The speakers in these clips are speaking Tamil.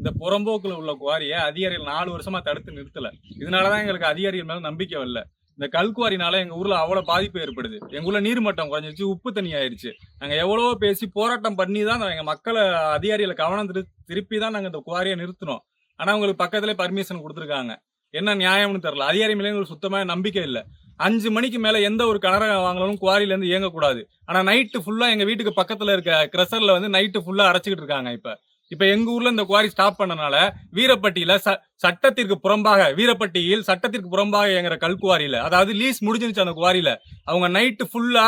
இந்த புறம்போக்குல உள்ள குவாரியை அதிகாரிகள் 4 வருஷமா தடுத்து நிறுத்தல. இதனாலதான் எங்களுக்கு அதிகாரிகள் மேல நம்பிக்கை வரல. இந்த கல்குவாரினால எங்க ஊர்ல அவ்வளவு பாதிப்பு ஏற்படுது. எங்க ஊர்ல நீர்மட்டம் குறைஞ்சிருச்சு, உப்பு தண்ணி ஆயிடுச்சு. நாங்க எவ்வளவோ பேசி போராட்டம் பண்ணி தான் எங்க மக்களை அதிகாரிகளை கவனம் திருப்பி தான் நாங்க இந்த குவாரியை நிறுத்தினோம். ஆனா உங்களுக்கு பக்கத்துல பர்மிஷன் கொடுத்துருக்காங்க. என்ன நியாயம்னு தெரியல. அதிகாரி மேலே எங்களுக்கு சுத்தமா நம்பிக்கை இல்ல. 5 மணிக்கு மேல எந்த ஒரு கனரக வாங்கலும் குவாரில இருந்து இயங்கக்கூடாது. ஆனா நைட்டு ஃபுல்லா எங்க வீட்டுக்கு பக்கத்துல இருக்க கிரஷர்ல வந்து நைட்டு ஃபுல்லா அரைச்சிக்கிட்டு இருக்காங்க. இப்ப எங்க ஊர்ல இந்த குவாரி ஸ்டாப் பண்ணனால வீரப்பட்டியில சட்டத்திற்கு புறம்பாக வீரப்பட்டியில் சட்டத்திற்கு புறம்பாக இயங்குற கல்குவாரியில, அதாவது லீஸ் முடிஞ்சிருச்சு அந்த குவாரியில, அவங்க நைட்டு ஃபுல்லா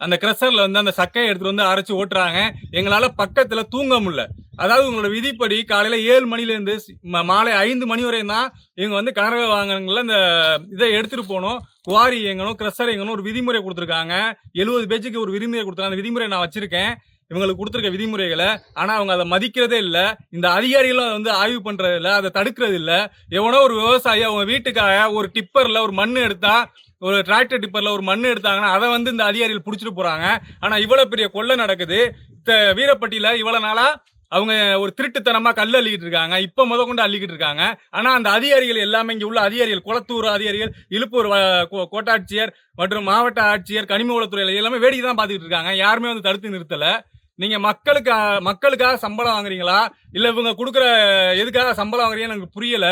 அந்த கிரஷர்ல வந்து அந்த சக்கையை எடுத்துட்டு வந்து அரைச்சு ஓட்டுறாங்க. எங்களால பக்கத்துல தூங்க முடியல. அதாவது உங்களோட விதிப்படி காலையில 7 மணில இருந்து மாலை 5 மணி வரையும் தான் இவங்க வந்து கனரக வாகனங்கள்ல இந்த இதை எடுத்துட்டு போகணும், குவாரி இயங்கணும், கிரஷர் இயங்கணும், ஒரு விதிமுறை கொடுத்துருக்காங்க. 70 பேஜுக்கு ஒரு விதிமுறை கொடுத்துருக்காங்க. அந்த விதிமுறை நான் வச்சிருக்கேன், இவங்களுக்கு கொடுத்துருக்க விதிமுறைகளை. ஆனா அவங்க அதை மதிக்கிறதே இல்ல. இந்த அதிகாரிகளும் அதை வந்து ஆய்வு பண்றது இல்ல, அதை தடுக்கிறது இல்ல. எவனோ ஒரு விவசாயி அவங்க வீட்டுக்காக ஒரு டிப்பர்ல ஒரு மண் எடுத்தா, ஒரு டிராக்டர் டிப்பர்ல ஒரு மண் எடுத்தாங்கன்னா அதை வந்து இந்த அதிகாரிகள் புடிச்சிட்டு போறாங்க. ஆனா இவ்வளவு பெரிய கொள்ளை நடக்குது வீரப்பட்டியில. இவ்வளவு நாளா அவங்க ஒரு திருட்டுத்தனமா கல் அள்ளிக்கிட்டு இருக்காங்க, இப்ப கொண்டு அள்ளிக்கிட்டு இருக்காங்க. ஆனா அந்த அதிகாரிகள் எல்லாமே, இங்க உள்ள அதிகாரிகள், குளத்தூர் அதிகாரிகள், இலுப்பூர் கோட்டாட்சியர் மற்றும் மாவட்ட ஆட்சியர், கனிம வளத்துறையில எல்லாமே வேடிக்கை தான் பாத்துக்கிட்டு இருக்காங்க. யாருமே வந்து தடுத்து நிறுத்தல. நீங்க மக்களுக்காக சம்பளம் வாங்குறீங்களா, இல்ல இவங்க கொடுக்குற எதுக்காக சம்பளம் வாங்குறீங்கன்னு எனக்கு புரியல.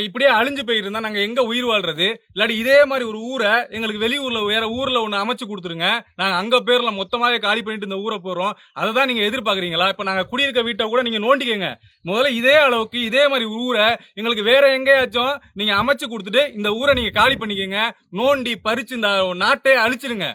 இப்படியே அழிஞ்சு போயிட்டு இருந்தா நாங்க எங்க உயிர் வாழ்றது? இல்லாட்டி இதே மாதிரி ஒரு ஊரை எங்களுக்கு வெளியூர்ல வேற ஊர்ல ஒண்ணு அமைச்சு கொடுத்துருங்க, நாங்க அங்க பேர்ல மொத்தமாவே காலி பண்ணிட்டு இந்த ஊரை போறோம். அதை தான் நீங்க எதிர்பார்க்கறீங்களா? இப்ப நாங்க குடியிருக்க வீட்டை கூட நீங்க நோண்டிக்கங்க. முதல்ல இதே அளவுக்கு இதே மாதிரி ஊரை எங்களுக்கு வேற எங்கேயாச்சும் நீங்க அமைச்சு கொடுத்துட்டு இந்த ஊரை நீங்க காலி பண்ணிக்கங்க. நோண்டி பறிச்சு இந்த நாட்டை அழிச்சிருங்க.